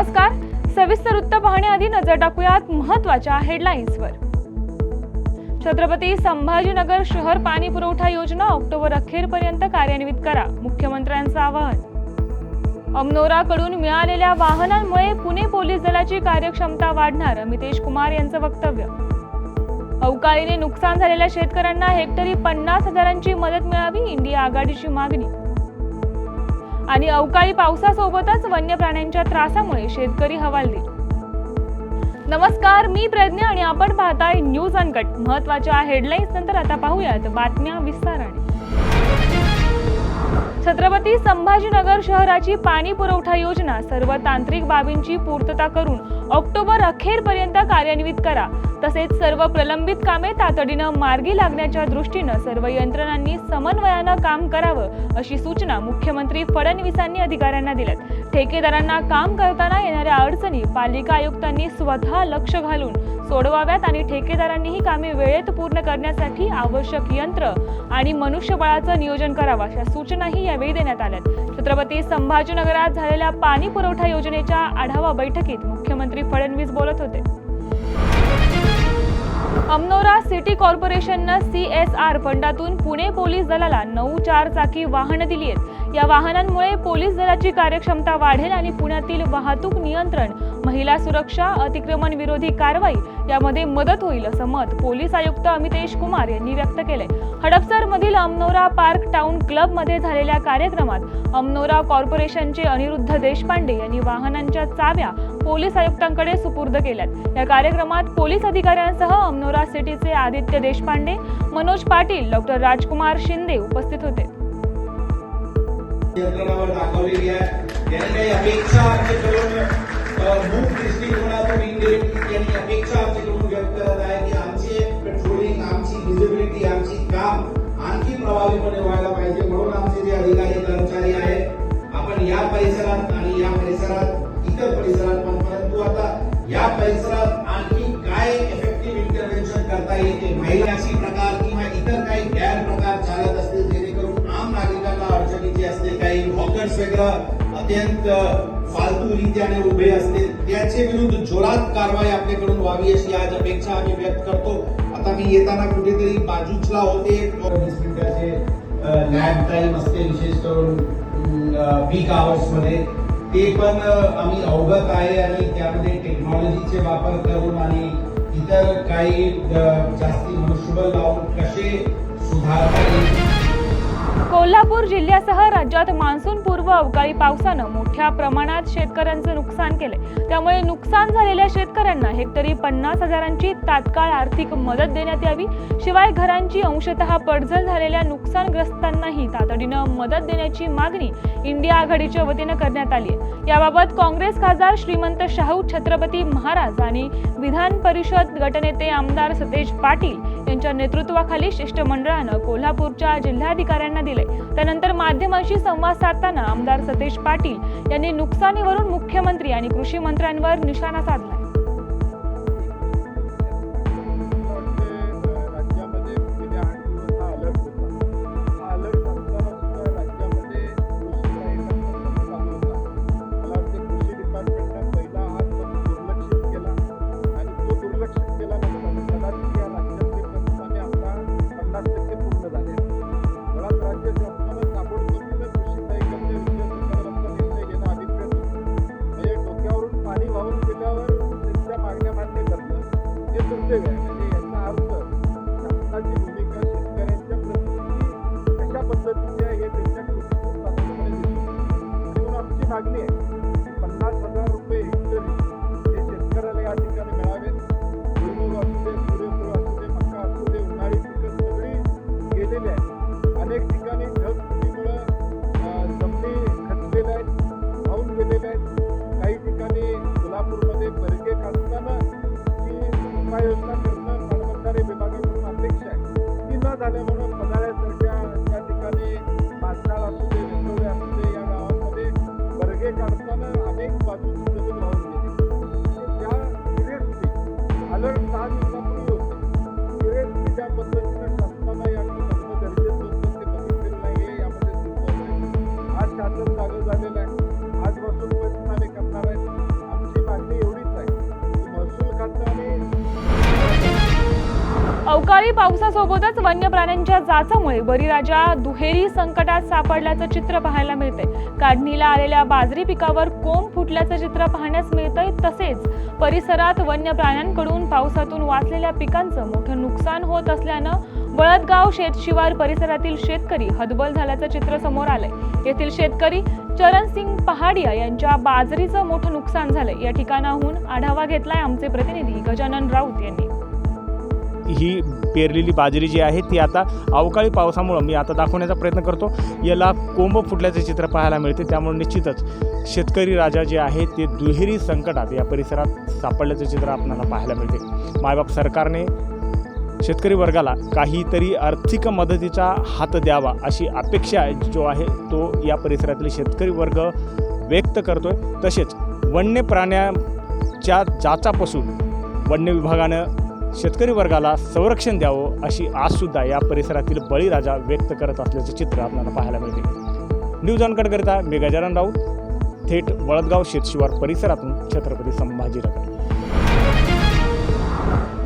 नमस्कार. सविस्तर वृत्त पाहण्याआधी नजर टाकूयात महत्त्वाच्या हेडलाईन्सवर. छत्रपती संभाजीनगर शहर पाणी पुरवठा योजना ऑक्टोबर अखेरपर्यंत कार्यान्वित करा, मुख्यमंत्र्यांचं आवाहन. अमनोराकडून मिळालेल्या वाहनांमुळे पुणे पोलीस दलाची कार्यक्षमता वाढणार, अमितेश कुमार यांचं वक्तव्य. अवकाळीने नुकसान झालेल्या शेतकऱ्यांना हेक्टरी 50,000ची मदत मिळावी, इंडिया आघाडीची मागणी. आणि अवकाळी पावसासोबतच वन्य प्राण्यांच्या त्रासामुळे शेतकरी हवालदिल. नमस्कार, मी प्रज्ञा आणि आपण पाहताय न्यूज अनकट. महत्त्वाच्या हेडलाईन्स नंतर आता पाहूयात बातम्या विस्ताराने. छत्रपती संभाजीनगर शहराची पाणी पुरवठा योजना सर्व तांत्रिक बाबींची पूर्तता करून ऑक्टोबर अखेरपर्यंत कार्यान्वित करा. तसेच सर्व प्रलंबित कामे तातडीनं मार्गी लागण्याच्या दृष्टीनं सर्व यंत्रणांनी समन्वयानं काम करावं, अशी सूचना मुख्यमंत्री फडणवीसांनी अधिकाऱ्यांना दिल्यात. ठेकेदारांना काम करताना येणाऱ्या अडचणी पालिका आयुक्तांनी स्वतः लक्ष घालून सोडवाव्यात आणि ठेकेदारांनी ही कामे वेळेत पूर्ण करण्यासाठी आवश्यक यंत्र आणि मनुष्यबळाचं नियोजन करावं, अशा सूचनाही यावेळी देण्यात आल्या. छत्रपती संभाजीनगरात झालेल्या पाणी पुरवठा योजनेच्या आढावा बैठकीत मुख्यमंत्री फडणवीस बोलत होते. अमनोरा सिटी कॉर्पोरेशननं CSR फंडातून पुणे पोलीस दलाला 9 4-चाकी वाहनं दिली आहेत. या वाहनांमुळे पोलीस दलाची कार्यक्षमता वाढेल आणि पुण्यातील वाहतूक नियंत्रण, महिला सुरक्षा, अतिक्रमण विरोधी कारवाई यामध्ये मदत होईल, असं मत पोलीस आयुक्त अमितेश कुमार यांनी व्यक्त केलंय. हडपसरमधील अमनोरा पार्क टाउन क्लब मध्ये झालेल्या कार्यक्रमात अमनोरा कॉर्पोरेशनचे अनिरुद्ध देशपांडे यांनी वाहनांच्या चाव्या पोलीस आयुक्तांकडे सुपूर्द केल्यात. या कार्यक्रमात पोलीस अधिकाऱ्यांसह अमनोरा सिटीचे आदित्य देशपांडे, मनोज पाटील, डॉक्टर राजकुमार शिंदे उपस्थित होते. दाखवलेली आहे. त्यांनी काही अपेक्षा आमच्याकडून मुख दृष्टिकोनातून इनडिरेक्टली त्यांनी अपेक्षा आमच्याकडून व्यक्त करत आहे की आमचे पेट्रोलिंग, आमची व्हिजिबिलिटी, आमची काम आणखी प्रभावीपणे व्हायला पाहिजे. म्हणून आमचे जे अधिकारी कर्मचारी आहेत, आपण या परिसरात आणि या परिसरात इतर परिसरात पण, परंतु आता या परिसरात आणखी काय इफेक्टिव्ह इंटरव्हेन्शन करता येते, महिलांची प्रकार किंवा इतर काही गैरप्रकार चालत असतील जेणेकरून आम नागरिकांना अडचणीची असते, काही हॉकर्स वगैरे अत्यंत फालतूरित्याने उभे असतील, त्याचे विरुद्ध जोरात कारवाई आपल्याकडून व्हावी अशी आज अपेक्षा आम्ही व्यक्त करतो. आता मी येताना कुठेतरी बाजूचला होते, 20 मिनिटाचे लॅब टाइम असते विशेष करून पीक आवर्स मध्ये, ते पण आम्ही अवगत आहे आणि त्यामध्ये टेक्नॉलॉजीचे वापर करून आणि इतर काही जास्ती मनुष्यबळ लावून कसे सुधारता येईल. कोल्हापूर जिल्ह्यासह राज्यात मान्सून पूर्व अवकाळी पावसानं मोठ्या प्रमाणात शेतकऱ्यांचं नुकसान केलंय. त्यामुळे नुकसान झालेल्या शेतकऱ्यांना हेक्टरी 50,000ची तात्काळ आर्थिक मदत देण्यात यावी. शिवाय घरांची अंशतः पडझड झालेल्या नुकसानग्रस्तांनाही तातडीनं मदत देण्याची मागणी इंडिया आघाडीच्या वतीनं करण्यात आली आहे. याबाबत काँग्रेस खासदार श्रीमंत शाहू छत्रपती महाराज आणि विधान परिषद गटनेते आमदार सतेज पाटील यांच्या नेतृत्वाखाली शिष्टमंडळानं कोल्हापूरच्या जिल्हाधिकाऱ्यांना दिले. त्यानंतर माध्यमांशी संवाद साधताना आमदार सतेज पाटील यांनी नुकसानीवरून मुख्यमंत्री आणि कृषी मंत्र्यांवर निशाणा साधला. याचा अर्थ शासनाची भूमिका शेतकऱ्यांच्या प्रती कशा पद्धतीची आहे हे त्यांच्या कृतीतून सातत्यपणे दिसते. म्हणून आमची मागणी आहे की 50,000 रुपये हेक्टरी हे शेतकऱ्याला या ठिकाणी मिळावेत. भुईमूग असू दे, सूर्यफूल असू दे, मका असू दे, उन्हाळी पिकं सगळी गेलेली आहेत. अनेक ठिकाणी ढगफुटीमुळं जमिनी खचलेल्या आहेत, वाहून गेलेल्या आहेत. काही ठिकाणी कोल्हापूरमध्ये बर्गे काढताना उपाययोजना करणं पाटबंधारे विभागाकडून अपेक्षा आहे. ती न झाल्यामुळे पन्हाळ्यासारख्या त्या ठिकाणी पाचनाळ असू दे, वेंगुर्ले असू दे, या गावांमध्ये बर्गे काढताना अवकाळी पावसासोबतच वन्य प्राण्यांच्या जाचामुळे बळीराजा दुहेरी संकटात सापडल्याचं चित्र पाहायला मिळतंय. काढणीला आलेल्या बाजरी पिकावर कोंब फुटल्याचं चित्र पाहण्यास मिळतंय. तसेच परिसरात वन्य प्राण्यांकडून पावसातून वाचलेल्या पिकांचं मोठं नुकसान होत असल्यानं बळदगाव शेतशिवार परिसरातील शेतकरी हतबल झाल्याचं चित्र समोर आलंय. येथील शेतकरी चरणसिंग पहाडिया यांच्या बाजरीचं मोठं नुकसान झालंय. या ठिकाणाहून आढावा घेतलाय आमचे प्रतिनिधी गजानन राऊत यांनी. ही पेरलेली बाजरी जी आहे ती आता अवकाळी पावसामुळं मी आता दाखवण्याचा प्रयत्न करतो, याला कोंब फुटल्याचे चित्र पाहायला मिळते. त्यामुळे निश्चितच शेतकरी राजा जे आहे ते दुहेरी संकटात या परिसरात सापडल्याचे चित्र आपल्याला पाहायला मिळते. मायबाप सरकारने शेतकरी वर्गाला काहीतरी आर्थिक मदतीचा हात द्यावा अशी अपेक्षा जो आहे तो या परिसरातील शेतकरी वर्ग व्यक्त करतोय. तसेच वन्य प्राण्यांच्या जाचापासून वन्य विभागानं शेतकरी वर्गाला संरक्षण द्यावं अशी आससुद्धा या परिसरातील बळीराजा व्यक्त करत असल्याचे चित्र आपल्याला पाहायला मिळते. न्यूज अनकटकरिता मी गजानन राऊत, थेट बळदगाव शेतशिवार परिसरातून छत्रपती संभाजीनगर.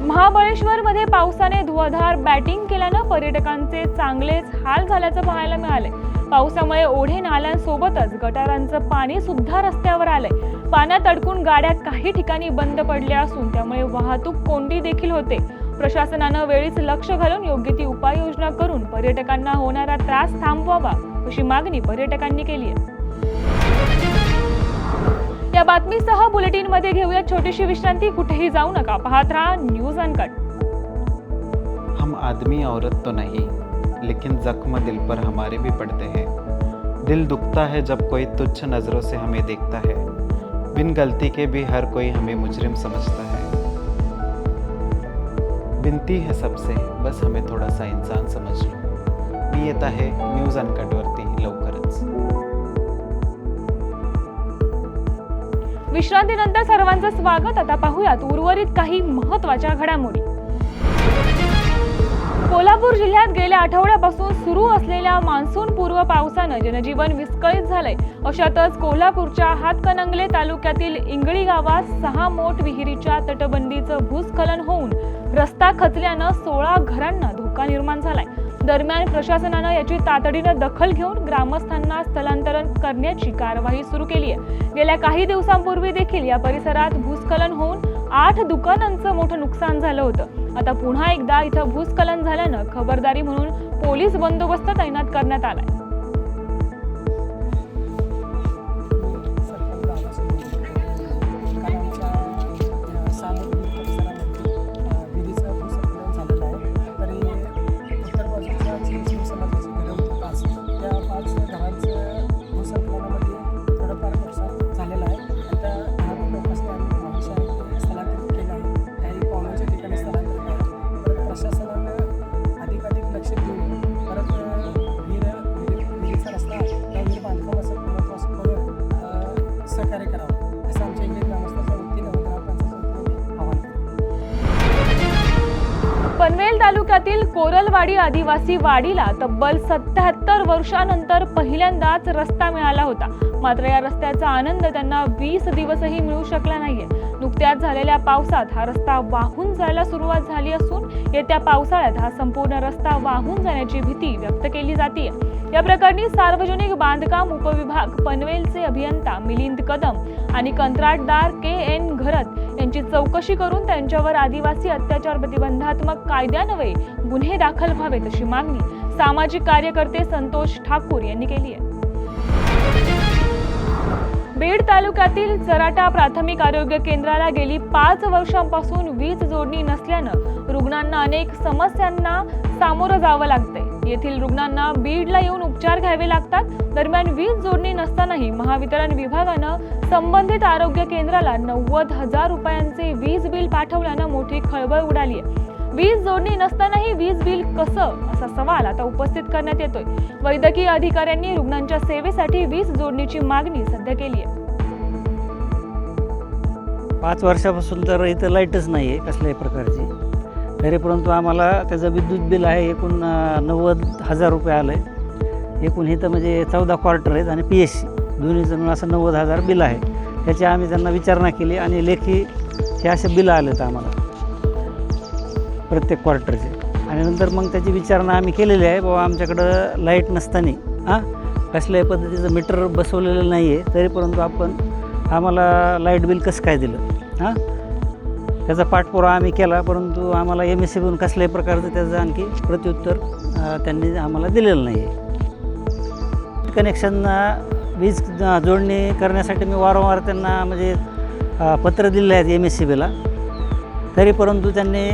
महाबळेश्वरमध्ये पावसाने धुवाधार बॅटिंग केल्यानं पर्यटकांचे चांगलेच हाल झाल्याचं पाहायला मिळालंय. पावसामुळे ओढे नाल्यांसोबतच गटारांचं पाणी सुद्धा रस्त्यावर आलंय. पाण्यात अडकून गाड्या काही ठिकाणी बंद पडल्या असून त्यामुळे वाहतूक कोंडी देखील होते. प्रशासनानं वेळीच लक्ष घालून योग्य ती उपाययोजना करून पर्यटकांना होणारा त्रास थांबवावा अशी मागणी पर्यटकांनी केली आहे. या बातमीसह बुलेटिनमध्ये घेऊया छोटीशी विश्रांती. कुठेही जाऊ नका, पाहत राहा न्यूज अनकट. हम आदमी औरत तो नहीं, लेकिन जख्म दिल पर हमारे भी पड़ते हैं. दिल दुखता है जब कोई तुच्छ नज़रों से हमें देखता है. बिन गलती के भी हर कोई हमें मुजरिम समझता है. विनती है सबसे, बस हमें थोड़ा सा इंसान समझ लो. मी येत आहे न्यूज अनकटवरती लवकरच. विश्रांतीनंतर सर्वांचं स्वागत. आता पाहूयात उर्वरित काही महत्त्वाच्या घडामोडी. कोल्हापूर जिल्ह्यात गेल्या आठवड्यापासून सुरू असलेल्या मान्सून पूर्व पावसानं जनजीवन विस्कळीत झालंय. अशातच कोल्हापूरच्या हातकणंगले तालुक्यातील इंगळी गावात 6 मोठ विहिरीच्या तटबंदीचं भूस्खलन होऊन रस्ता खचल्यानं 16 घरांना धोका निर्माण झालाय. दरम्यान प्रशासनानं याची तातडीनं दखल घेऊन ग्रामस्थांना स्थलांतरण करण्याची कारवाई सुरू केली आहे. गेल्या काही दिवसांपूर्वी देखील या परिसरात भूस्खलन होऊन 8 दुकानांचं मोठं नुकसान झालं होतं. आता पुन्हा एकदा इथं भूस्खलन झाल्यानं खबरदारी म्हणून पोलीस बंदोबस्त तैनात करण्यात आलाय. पनवेल तालुक्यातील कोरलवाडी आदिवासी वाडीला तब्बल 77 वर्षांनंतर पहिल्यांदाच रस्ता मिळाला होता. मात्र या रस्त्याचा आनंद त्यांना 20 दिवसही मिळू शकला नाहीये. नुकत्याच झालेल्या पावसात हा रस्ता वाहून जायला सुरुवात झाली असून येत्या पावसाळ्यात हा संपूर्ण रस्ता वाहून जाण्याची भीती व्यक्त केली जाते. या प्रकरणी सार्वजनिक बांधकाम उपविभाग पनवेलचे अभियंता मिलिंद कदम आणि कंत्राटदार KN घरत यांची चौकशी करून त्यांच्यावर आदिवासी अत्याचार प्रतिबंधात्मक कायद्यान्वये गुन्हे दाखल व्हावेत अशी मागणी सामाजिक कार्यकर्ते संतोष ठाकूर यांनी केली आहे. बीड तालुक्यातील चराटा प्राथमिक आरोग्य केंद्राला गेली 5 वर्षांपासून वीज जोडणी नसल्यानं रुग्णांना अनेक समस्यांना सामोरं जावं लागतंय. येथील रुग्णांना बीडला येऊन उपचार घ्यावे लागतात. दरम्यान वीज जोडणी नसतानाही महावितरण विभागानं संबंधित आरोग्य केंद्राला 90,000 रुपयांचे वीज बिल पाठवल्यानं मोठी खळबळ उडाली आहे. वीज जोडणी नसतानाही वीज बिल कसं असा सवाल आता उपस्थित करण्यात येतोय. वैद्यकीय अधिकाऱ्यांनी रुग्णांच्या सेवेसाठी वीज जोडणीची मागणी सध्या केली आहे. 5 वर्षापासून तर इथं लाईटच नाही आहे कसल्याही प्रकारची. तरी परंतु आम्हाला त्याचं विद्युत बिल आहे एकूण 90,000 रुपये आलं आहे. एकूण इथं म्हणजे 14 क्वार्टर आहेत आणि PSC दोन्हीचं मिळून असं 90,000 बिल आहे. त्याची आम्ही त्यांना विचारणा केली आणि लेखी हे असे बिल आले आहेत आम्हाला प्रत्येक क्वार्टरचे. आणि नंतर मग त्याची विचारणा आम्ही केलेली आहे. बाबा आमच्याकडं लाईट नसताना कसल्याही पद्धतीचं मीटर बसवलेलं नाही आहे, तरी परंतु आम्हाला लाईट बिल कसं काय दिलं त्याचा पाठपुरावा आम्ही केला, परंतु आम्हाला MSCBकडून कसल्याही प्रकारचं त्याचं आणखी प्रत्युत्तर त्यांनी आम्हाला दिलेलं नाही आहे. कनेक्शन वीज जोडणी करण्यासाठी मी वारंवार त्यांना म्हणजे पत्र दिले आहेत MSCBला, तरी परंतु त्यांनी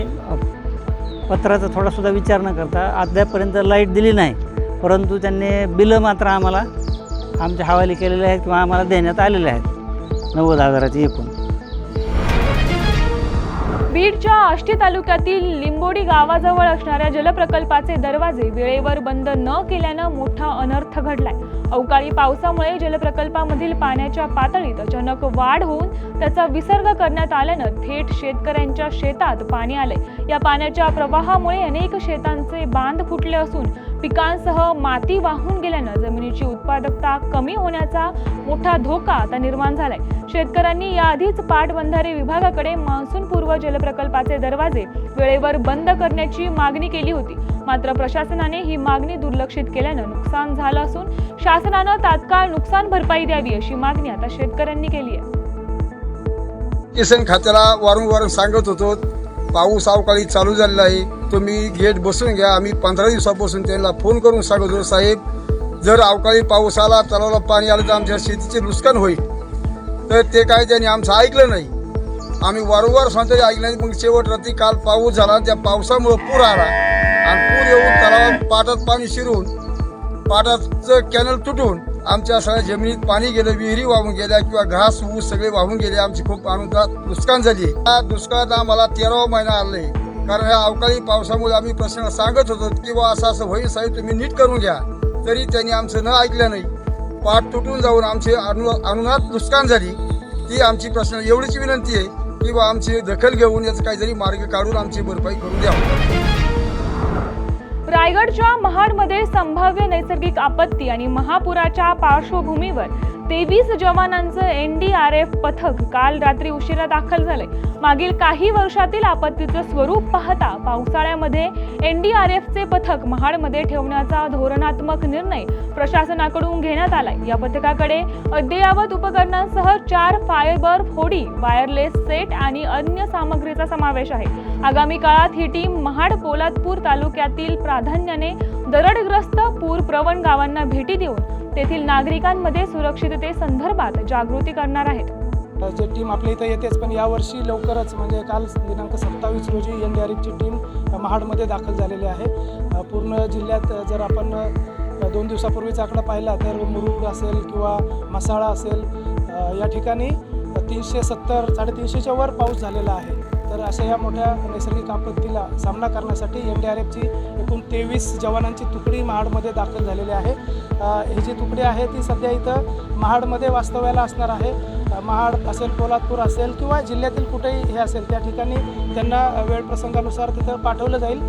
पत्राचा थोडासुद्धा विचार न करता अद्यापपर्यंत लाईट दिली नाही, परंतु त्यांनी बिलं मात्र आम्हाला आमच्या हवाली केलेले आहेत किंवा आम्हाला देण्यात आलेले आहेत 90,000ची एकूण. बीडच्या आष्टी तालुक्यातील लिंबोडी गावाजवळ असणाऱ्या जलप्रकल्पाचे दरवाजे वेळेवर बंद न केल्यानं मोठा अनर्थ घडलाय. अवकाळी पावसामुळे जलप्रकल्पामधील पाण्याच्या पातळीत अचानक वाढ होऊन त्याचा विसर्ग करण्यात आल्यानं थेट शेतकऱ्यांच्या शेतात पाणी आलंय. या पाण्याच्या प्रवाहामुळे अनेक शेतांचे बांध फुटले असून पिकांसह माती वाहून गेल्यानं जमिनीची उत्पादकता कमी होण्याचा मोठा धोका आता निर्माण झालाय. शेतकऱ्यांनी याआधीच पाटबंधारे विभागाकडे मान्सूनपूर्व जलप्रकल्पाचे दरवाजे वेळेवर बंद करण्याची मागणी केली होती, मात्र प्रशासनाने ही मागणी दुर्लक्षित केल्यानं नुकसान झालं असून शासनानं तात्काळ नुकसान भरपाई द्यावी अशी मागणी आता शेतकऱ्यांनी केली आहे. किसन खात्याला वारंवार सांगत होतो, पाऊस अवकाळी चालू झालेला आहे, तुम्ही गेट बसून घ्या. आम्ही 15 दिवसापासून त्यांना फोन करून सांगत होतो, साहेब जर अवकाळी पाऊस आला, तलावाला पाणी आलं तर आमच्या शेतीचे नुकसान होईल. तर ते काय त्यांनी आमचं ऐकलं नाही. आम्ही वारंवार सांगतो ऐकलं नाही. मग शेवट रात्री काल पाऊस झाला, त्या पावसामुळं पूर आला आणि पूर येऊन तलावात पाटात पाणी शिरून पाटाचं कॅनल तुटून आमच्या सगळ्या जमिनीत पाणी गेलं, विहिरी वाहून गेल्या किंवा घास ऊस सगळे वाहून गेले. आमची खूप नुकसान झाली. या दुष्काळात आम्हाला 13वा महिना आले, कारण ह्या अवकाळी पावसामुळे आम्ही प्रश्न सांगत होतो की बा असं होईल साहेब, तुम्ही नीट करून घ्या. तरी त्यांनी आमचं न ऐकलं नाही. पाट तुटून जाऊन आमचे अनुनात नुकसान झाली. ती आमची प्रश्न एवढीच विनंती आहे की बा आमची दखल घेऊन याचा काहीतरी मार्ग काढून आमची भरपाई करून द्यावी. रायगडच्या महाडमध्ये संभाव्य नैसर्गिक आपत्ती आणि महापुराच्या पार्श्वभूमीवर 23 जवानांचं NDRF पथक काल रात्री उशिरा दाखल झालंय. मागील काही वर्षातील आपत्तीचं स्वरूप पाहता पावसाळ्यामध्ये NDRFचे पथक महाडमध्ये ठेवण्याचा धोरणात्मक निर्णय प्रशासनाकडून घेण्यात आलाय. या पथकाकडे अद्ययावत उपकरणांसह 4 फायबर होडी, वायरलेस सेट आणि अन्य सामग्रीचा समावेश आहे. आगामी काळात ही टीम महाड पोलादपूर तालुक्यातील प्राधान्याने दरडग्रस्त पूरप्रवण गावांना भेटी देऊन तेथील नागरिकांमध्ये सुरक्षिततेसंदर्भात जागृती करणार आहेत. जे टीम आपल्या इथं येतेच, पण यावर्षी लवकरच म्हणजे काल दिनांक 27 रोजी NDRFची टीम महाडमध्ये दाखल झालेली आहे. पूर्ण जिल्ह्यात जर आपण 2 दिवसापूर्वीचा आकडा पाहिला तर मुरुड असेल किंवा मसाळा असेल या ठिकाणी 370 350च्या वर पाऊस झालेला आहे. तर अशा या मोठ्या नैसर्गिक आपत्तीला सामना करण्यासाठी NDRFची एकूण 23 जवानांची तुकडी महाडमध्ये दाखल झालेली आहे. ही जी तुकडी आहे ती सध्या इथं महाडमध्ये वास्तव्याला असणार आहे. महाड असेल, पोलादपूर असेल किंवा जिल्ह्यातील कुठेही हे असेल त्या ठिकाणी त्यांना वेळ प्रसंगानुसार तिथं पाठवलं जाईल.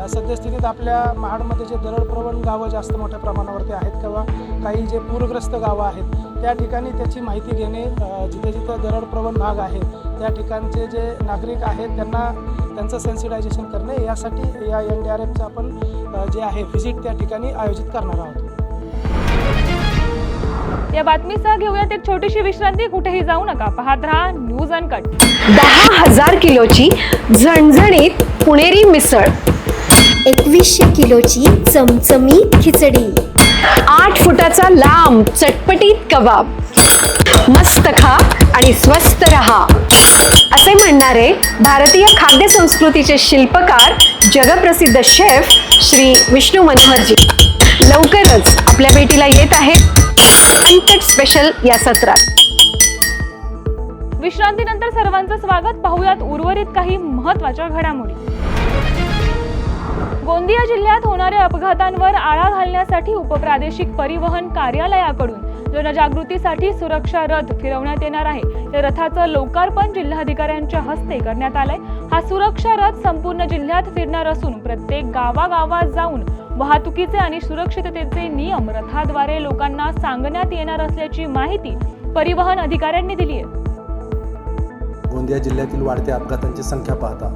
सद्यस्थितीत आपल्या महाडमध्ये जे दरडप्रवण गावं जास्त मोठ्या प्रमाणावरती आहेत किंवा काही जे पूरग्रस्त गावं आहेत त्या ठिकाणी त्याची माहिती घेणे, जिथे जिथं दरडप्रवण भाग आहे त्या ठिकाणचे जे नागरिक आहेत त्यांचं सेन्सिटायझेशन करणे, यासाठी या NDRFचं आपण जे आहे व्हिजिट त्या ठिकाणी आयोजित करणार आहोत. या बातमीसह घेऊयात एक छोटीशी विश्रांती. कुठेही जाऊ नका, पाहत रहा न्यूज अनकट. 10,000 किलोची झणझणीत पुणेरी मिसळ, 2100 किलोची चमचमीत खिचडी, 8 फुटाचा लांब चटपटीत कबाब. मस्त खा आणि स्वस्त रहा असे म्हणणारे भारतीय खाद्य संस्कृतीचे शिल्पकार, जगप्रसिद्ध शेफ श्री विष्णू मनोहरजी लवकरच आपल्या भेटीला येत आहेत अनकट स्पेशल या सत्रात. विश्रांतीनंतर सर्वांचं स्वागत. पाहूयात उर्वरित काही महत्त्वाच्या घडामोडी. गोंदिया जिल्ह्यात होणाऱ्या अपघातांवर आळा घालण्यासाठी उपप्रादेशिक परिवहन कार्यालयाकडून जनजागृतीसाठी सुरक्षा रथ फिरवण्यात येणार आहे. या रथाचं लोकार्पण जिल्हाधिकाऱ्यांच्या हस्ते करण्यात आलंय. हा सुरक्षा रथ संपूर्ण जिल्ह्यात फिरणार असून प्रत्येक गावागावात जाऊन वाहतुकीचे आणि सुरक्षिततेचे नियम रथाद्वारे लोकांना सांगण्यात येणार असल्याची माहिती परिवहन अधिकाऱ्यांनी दिली आहे. गोंदिया जिल्ह्यातील वाढत्या अपघातांची संख्या पाहता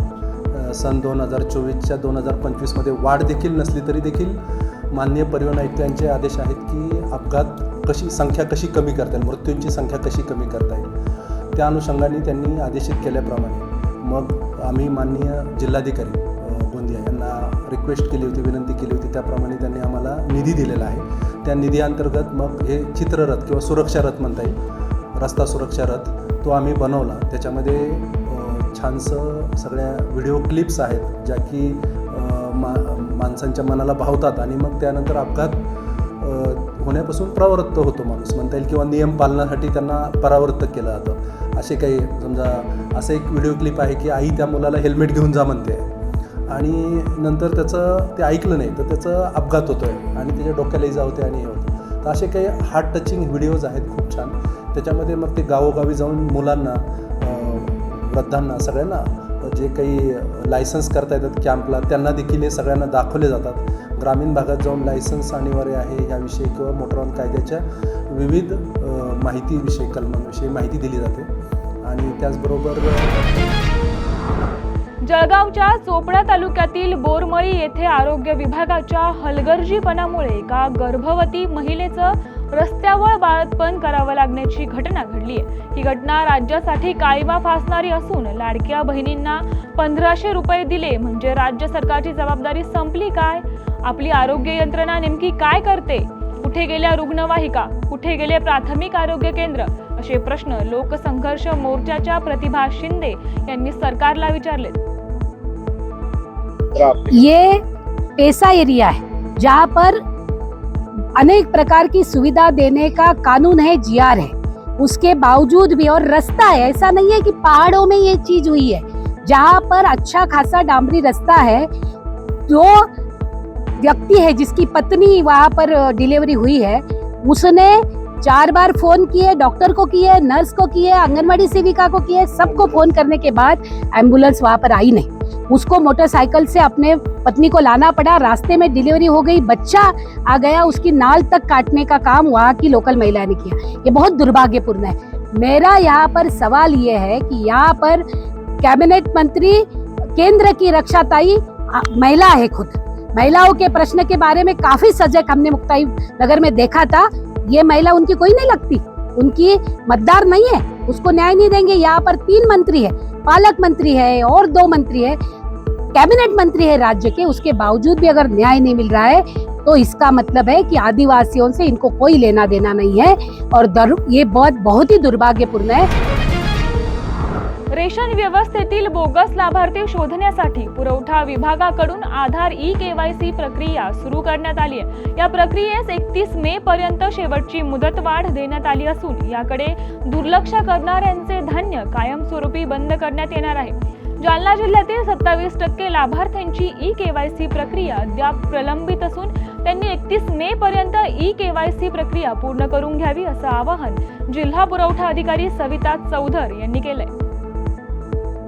सन 2024च्या 2025मध्ये वाढ देखील नसली तरी देखील माननीय परिवहन आयुक्तांचे आदेश आहेत की अपघात संख्या कशी कमी करता येईल, मृत्यूंची संख्या कशी कमी करता येईल, त्या अनुषंगाने त्यांनी आदेशित केल्याप्रमाणे मग आम्ही माननीय जिल्हाधिकारी गोंदिया यांना रिक्वेस्ट केली होती, विनंती केली होती, त्याप्रमाणे त्यांनी आम्हाला निधी दिलेला आहे. त्या निधीअंतर्गत मग हे चित्ररथ किंवा सुरक्षा रथ म्हणता येईल, रस्ता सुरक्षा रथ तो आम्ही बनवला. त्याच्यामध्ये छानसं सगळ्या व्हिडिओ क्लिप्स आहेत ज्या की माणसांच्या मनाला भावतात आणि मग त्यानंतर अपघात होण्यापासून परावृत्त होतो माणूस म्हणता येईल किंवा नियम पालनासाठी त्यांना परावृत्त केलं जातं. असे काही समजा असं एक व्हिडिओ क्लिप आहे की आई त्या मुलाला हेल्मेट घेऊन जा म्हणते आणि नंतर त्याचं ते ऐकलं नाही तर त्याचं अपघात होतो आहे आणि त्याच्या डोक्याला इजा होते आणि हे होतं. तर असे काही हार्ट टचिंग व्हिडिओज आहेत खूप छान. त्याच्यामध्ये मग ते गावोगावी जाऊन मुलांना, वृद्धांना, सगळ्यांना जे काही लायसन्स करता येतात कॅम्पला त्यांना देखील हे सगळ्यांना दाखवले जातात. ग्रामीण भागात जाऊन लायसन्स अनिवार्य आहे याविषयी किंवा मोटर वाहन कायद्याच्या विविध माहितीविषयी, कलमांविषयी माहिती दिली जाते. आणि त्याचबरोबर जळगावच्या चोपडा तालुक्यातील बोरमळी येथे आरोग्य विभागाच्या हलगर्जीपणामुळे एका गर्भवती महिलेचं रस्त्यावर बाळंतपण करावं लागण्याची घटना घडली आहे. ही घटना राज्यासाठी काळिमा फासणारी असून लाडक्या बहिणींना 1500 रुपये दिले म्हणजे राज्य सरकारची जबाबदारी संपली काय? आपली आरोग्य यंत्रणा नेमकी काय करते? कुठे गेल्या रुग्णवाहिका? कुठे गेले प्राथमिक आरोग्य केंद्र? असे प्रश्न लोकसंघर्ष मोर्चाच्या प्रतिभा शिंदे यांनी सरकारला विचारले. ये ऐसा एरिया है जहाँ पर अनेक प्रकार की सुविधा देने का कानून है, जीआर है, उसके बावजूद भी, और रास्ता है, ऐसा नहीं है कि पहाड़ों में ये चीज हुई है, जहाँ पर अच्छा खासा डामरी रास्ता है, जो व्यक्ति है जिसकी पत्नी वहाँ पर डिलीवरी हुई है, उसने 4 बार फोन किए, डॉक्टर को किए, नर्स को किए, आंगनवाड़ी सेविका को किए, सबको फोन करने के बाद एम्बुलेंस वहाँ पर आई नहीं. उसको मोटरसाइकिल से अपने पत्नी को लाना पड़ा, रास्ते में डिलीवरी हो गई, बच्चा आ गया, उसकी नाल तक काटने का काम वहाँ की लोकल महिला ने किया. ये बहुत दुर्भाग्यपूर्ण है. मेरा यहाँ पर सवाल ये है कि यहाँ पर कैबिनेट मंत्री, केंद्र की रक्षाताई महिला है, खुद महिलाओं के प्रश्न के बारे में काफी सजग हमने मुक्ताई नगर में देखा था. ये महिला उनकी कोई नहीं लगती, उनकी मतदार नहीं है, उसको न्याय नहीं देंगे. यहाँ पर 3 मंत्री है, पालक मंत्री है और 2 मंत्री है, कैबिनेट मंत्री है राज्य के, उसके बावजूद भी अगर न्याय नहीं मिल रहा है तो इसका मतलब है कि आदिवासियों से इनको कोई लेना देना नहीं है और ये बहुत ही दुर्भाग्यपूर्ण है. रेशन व्यवस्थेतील बोगस लाभार्थी शोधण्यासाठी पुरवठा विभागाकडून आधार ई-केवायसी प्रक्रिया सुरू करण्यात आली आहे. या प्रक्रियेस 31 मे पर्यंत शेवटची मुदतवाढ देण्यात आली असून याकडे दुर्लक्ष करणाऱ्यांचे धान्य कायमस्वरूपी बंद करण्यात येणार आहे. जालना जिल्ह्यातील 27% लाभार्थ्यांची ई-केवायसी प्रक्रिया अद्याप प्रलंबित असून त्यांनी 31 मे पर्यंत ई-केवायसी प्रक्रिया पूर्ण करून घ्यावी असं आवाहन जिल्हा पुरवठा अधिकारी सविता चौधर यांनी केलंय.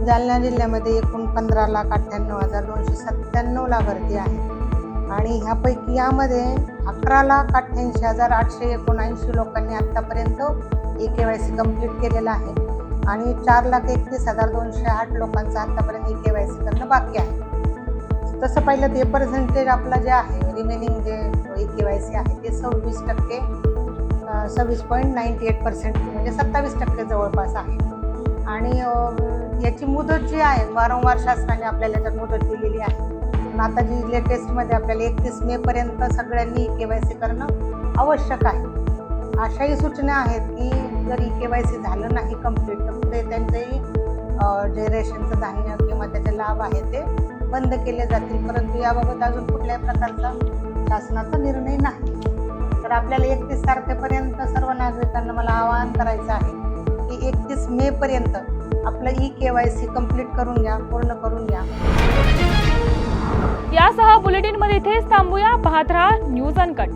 जालना जिल्ह्यामध्ये एकूण 15,98,297 लाभार्थी आहेत आणि ह्यापैकी यामध्ये 11,88,879 लोकांनी आत्तापर्यंत ई-केवायसी कंप्लीट केलेलं आहे आणि 4,31,208 लोकांचं आत्तापर्यंत ई-केवायसी करणं बाकी आहे. तसं पाहिलं ते पर्सेंटेज आपला जे आहे रिमेनिंग जे ई-केवायसी आहे ते 26%, 26.98% म्हणजे 27% जवळपास आहे. आणि याची मुदत जी आहे वारंवार शासनाने आपल्याला याच्यात मुदत दिलेली आहे. पण आता जी लेटेस्टमध्ये आपल्याला 31 मे पर्यंत सगळ्यांनी ई-केवायसी करणं आवश्यक आहे. अशाही सूचना आहेत की जर ई-केवायसी झालं नाही कंप्लीट तर पुढे त्यांचंही जे रेशनचं धान्य किंवा त्याचे लाभ आहे ते बंद केले जातील. परंतु याबाबत अजून कुठल्याही प्रकारचा शासनाचा निर्णय नाही. तर आपल्याला 31 तारखेपर्यंत सर्व नागरिकांना मला आवाहन करायचं आहे की 31 मे पर्यंत आपलं ई-केवायसी कंप्लीट करून घ्या, पूर्ण करून घ्या. यासह बुलेटिनमध्ये इथेच थांबूया. पाहत राहा न्यूज अनकट.